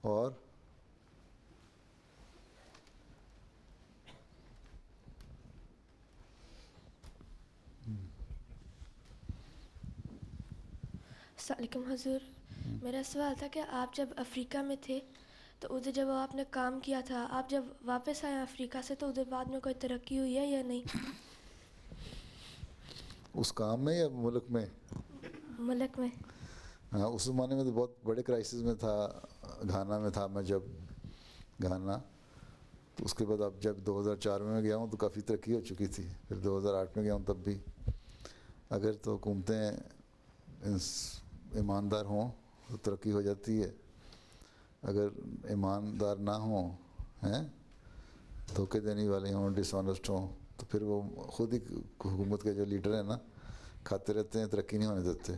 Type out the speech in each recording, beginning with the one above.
اور السلام علیکم حضور. میرا سوال تھا کہ آپ جب افریقہ میں تھے تو ادھر جب آپ نے کام کیا تھا، آپ جب واپس آئے افریقہ سے تو ادھر بعد میں کوئی ترقی ہوئی ہے یا نہیں؟ اس کام میں یا ملک میں؟ ملک میں. ہاں، اس زمانے میں تو بہت بڑے کرائسس میں تھا. گھانا میں تھا میں جب، گھانا. تو اس کے بعد اب جب 2004 میں گیا ہوں تو کافی ترقی ہو چکی تھی. پھر 2008 میں گیا ہوں تب بھی. اگر تو حکومتیں ایماندار ہوں تو ترقی ہو جاتی ہے. اگر ایماندار نہ ہوں، ہیں، دھوکے دینے والے ہوں، ڈس آنیسٹ ہوں، تو پھر وہ خود ہی حکومت کے جو لیڈر ہیں نا کھاتے رہتے ہیں، ترقی نہیں ہونے دیتے.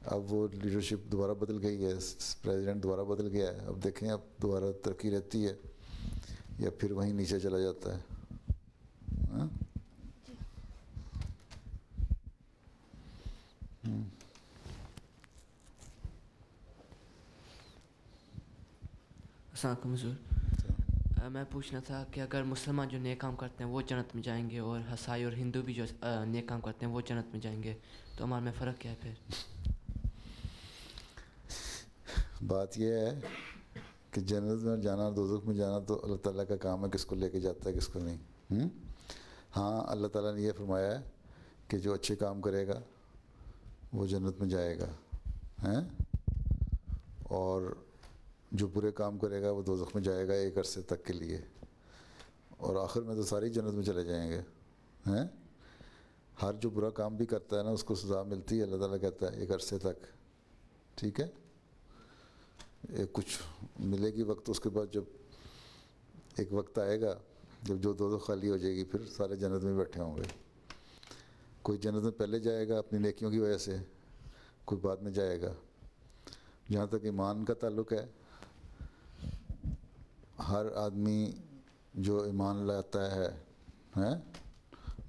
اب وہ لیڈرشپ دوبارہ بدل گئی ہے، پریزیڈنٹ دوبارہ بدل گیا ہے. اب دیکھیں اب دوبارہ ترقی رہتی ہے یا پھر وہیں نیچے چلا جاتا ہے. ہاں. السلام علیکم حضور. میں پوچھنا تھا کہ اگر مسلمان جو نیک کام کرتے ہیں وہ جنت میں جائیں گے اور عیسائی اور ہندو بھی جو نیک کام کرتے ہیں وہ جنت میں جائیں گے، تو ہمارے میں فرق کیا ہے پھر؟ بات یہ ہے کہ جنت میں جانا، دوزخ میں جانا تو اللہ تعالیٰ کا کام ہے، کس کو لے کے جاتا ہے کس کو نہیں. ہاں، اللہ تعالیٰ نے یہ فرمایا ہے کہ جو اچھے کام کرے گا وہ جنت میں جائے گا، ہیں، اور جو برے کام کرے گا وہ دوزخ میں جائے گا ایک عرصے تک کے لیے. اور آخر میں تو ساری جنت میں چلے جائیں گے. ہیں، ہر جو برا کام بھی کرتا ہے نا اس کو سزا ملتی ہے. اللہ تعالیٰ کہتا ہے ایک عرصے تک، ٹھیک ہے، ایک کچھ ملے گی وقت. اس کے بعد جب ایک وقت آئے گا جب جو دوزخ خالی ہو جائے گی پھر سارے جنت میں بیٹھے ہوں گے. کوئی جنت میں پہلے جائے گا اپنی نیکیوں کی وجہ سے، کوئی بعد میں جائے گا. جہاں تک ایمان کا تعلق ہے، ہر آدمی جو ایمان لاتا ہے، ہیں،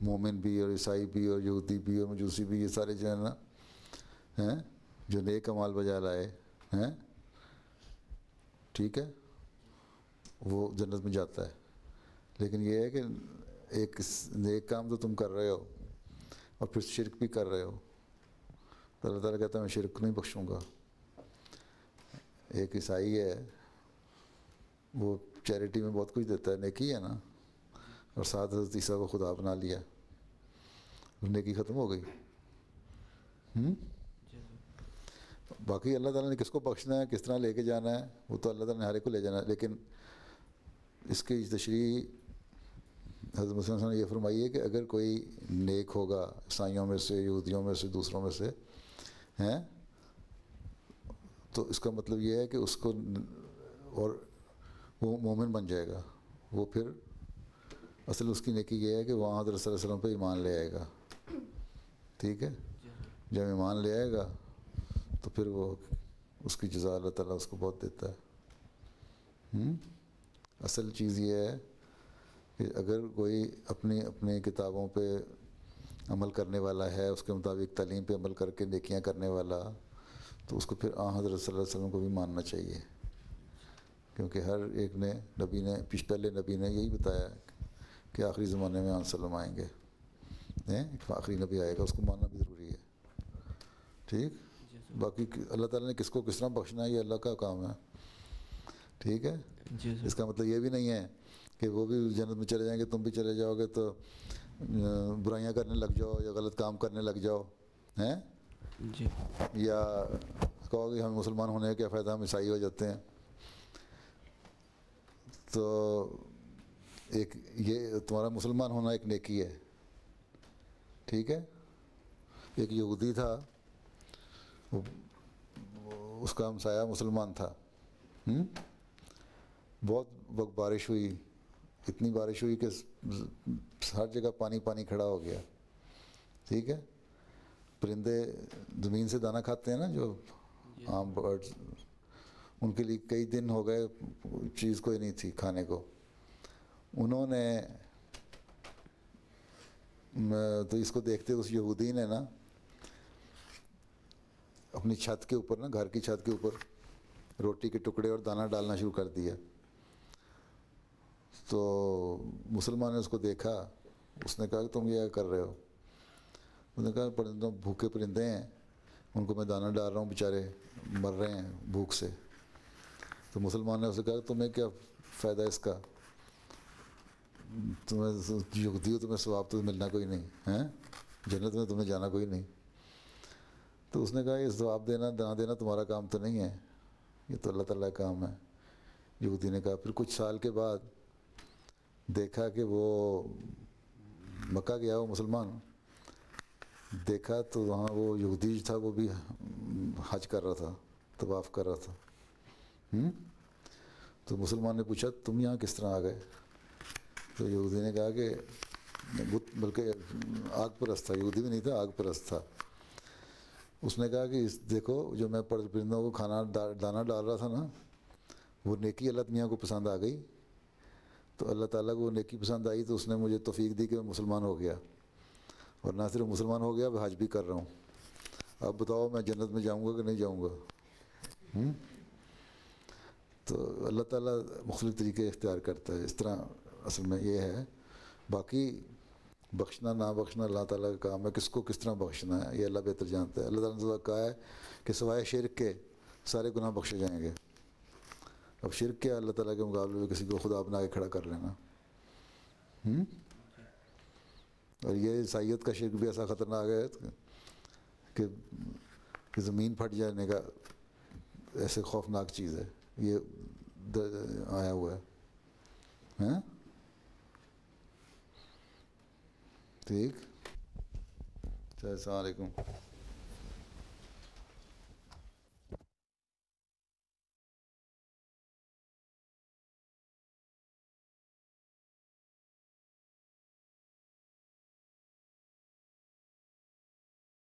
مومن بھی اور عیسائی بھی اور یہودی بھی اور مجوسی بھی، یہ سارے جو ہیں نا، ہیں، جو نیک اعمال بجا لائے ہیں، ٹھیک ہے، وہ جنت میں جاتا ہے. لیکن یہ ہے کہ ایک نیک کام تو تم کر رہے ہو اور پھر شرک بھی کر رہے ہو تو اللہ تعالیٰ کہتا ہے میں شرک نہیں بخشوں گا. ایک عیسائی ہے، وہ چیریٹی میں بہت کچھ دیتا ہے، نیکی ہے نا، اور ساتھ حضرت عیسیٰ کو خدا بنا لیا، نیکی ختم ہو گئی. باقی اللہ تعالیٰ نے کس کو بخشنا ہے، کس طرح لے کے جانا ہے، وہ تو اللہ تعالیٰ نے ہر ایک کو لے جانا ہے. لیکن اس کی تشریح حضرت مسلم صلی اللہ علیہ وسلم نے یہ فرمائی ہے کہ اگر کوئی نیک ہوگا عیسائیوں میں سے، یہودیوں میں سے، دوسروں میں سے، ہیں، تو اس کا مطلب یہ ہے کہ اس کو، اور وہ مومن بن جائے گا. وہ پھر اصل اس کی نیکی یہ ہے کہ وہاں حضرت صلی اللہ علیہ وسلم پہ ایمان لے آئے گا. ٹھیک ہے، جب ایمان لے آئے گا تو پھر وہ اس کی جزا اللہ تعالیٰ اس کو بہت دیتا ہے. اصل چیز یہ ہے کہ اگر کوئی اپنی کتابوں پہ عمل کرنے والا ہے، اس کے مطابق تعلیم پہ عمل کر کے نیکیاں کرنے والا، تو اس کو پھر حضرت صلی اللہ علیہ وسلم کو بھی ماننا چاہیے. کیونکہ ہر ایک نے، نبی نے، پہلے نبی نے یہی بتایا کہ آخری زمانے میں وسلم آئیں گے، ایک آخری نبی آئے گا، اس کو ماننا بھی ضروری ہے. ٹھیک. باقی اللہ تعالیٰ نے کس کو کس طرح بخشنا ہے یہ اللہ کا کام ہے. ٹھیک ہے. اس کا مطلب یہ بھی نہیں ہے کہ وہ بھی جنت میں چلے جائیں گے، تم بھی چلے جاؤ گے تو برائیاں کرنے لگ جاؤ یا غلط کام کرنے لگ جاؤ، ہیں، جی، یا کہو کہ ہمیں مسلمان ہونے کا کیا فائدہ، ہم عیسائی ہو جاتے ہیں. تو ایک یہ تمہارا مسلمان ہونا ایک نیکی ہے. ٹھیک ہے. ایک یہودی تھا، اس کا ہمسایہ مسلمان تھا. بہت وقت بارش ہوئی، اتنی بارش ہوئی کہ ہر جگہ پانی پانی کھڑا ہو گیا. ٹھیک ہے. پرندے زمین سے دانہ کھاتے ہیں نا، جو عام برڈز، ان کے لیے کئی دن ہو گئے چیز کوئی نہیں تھی کھانے کو. انہوں نے تو اس کو دیکھتے اس یہودی نے نا اپنی چھت کے اوپر نا، گھر کی چھت کے اوپر روٹی کے ٹکڑے اور دانہ ڈالنا شروع کر دیا. تو مسلمان نے اس کو دیکھا, اس نے کہا کہ تم یہ کیا کر رہے ہو؟ اس نے کہا پرندوں بھوکے پرندے ہیں, ان کو میں دانہ ڈال رہا ہوں, بیچارے مر رہے ہیں بھوک سے. تو مسلمان نے اسے کہا تمہیں کیا فائدہ اس کا, تمہیں یہودی ہو, تمہیں ثواب تو ملنا کوئی نہیں ہیں, جنت میں تمہیں جانا کوئی نہیں. تو اس نے کہا یہ ثواب دینا نہ دینا تمہارا کام تو نہیں ہے, یہ تو اللہ تعالیٰ کا کام ہے. یہودی نے کہا. پھر کچھ سال کے بعد دیکھا کہ وہ مکہ گیا, وہ مسلمان دیکھا تو وہاں وہ یہودی تھا, وہ بھی حج کر رہا تھا, طواف کر رہا تھا. تو مسلمان نے پوچھا تم یہاں کس طرح آ گئے؟ تو یہودی نے کہا کہ بلکہ آگ پرست تھا, یہودی بھی نہیں تھا, آگ پرست تھا. اس نے کہا کہ دیکھو جو میں پرندوں کو کھانا دانہ ڈال رہا تھا نا, وہ نیکی اللہ میاں کو پسند آ گئی. تو اللہ تعالیٰ کو وہ نیکی پسند آئی تو اس نے مجھے توفیق دی کہ میں مسلمان ہو گیا, اور نہ صرف مسلمان ہو گیا, میں حج بھی کر رہا ہوں. اب بتاؤ میں جنت میں جاؤں گا کہ نہیں جاؤں گا؟ تو اللہ تعالیٰ مختلف طریقے اختیار کرتا ہے. اس طرح اصل میں یہ ہے. باقی بخشنا نہ بخشنا اللہ تعالیٰ کا کام ہے, کس کو کس طرح بخشنا ہے یہ اللہ بہتر جانتا ہے. اللہ تعالیٰ نے کہا ہے کہ سوائے شرک کے سارے گناہ بخشے جائیں گے. اب شرک کیا, اللہ تعالیٰ کے مقابلے میں کسی کو خدا بنا کے کھڑا کر لینا. اور یہ عیسائیت کا شرک بھی ایسا خطرناک ہے کہ زمین پھٹ جانے کا ایسے خوفناک چیز ہے. یہ آیا ہوا ہے. ٹھیک, السلام علیکم.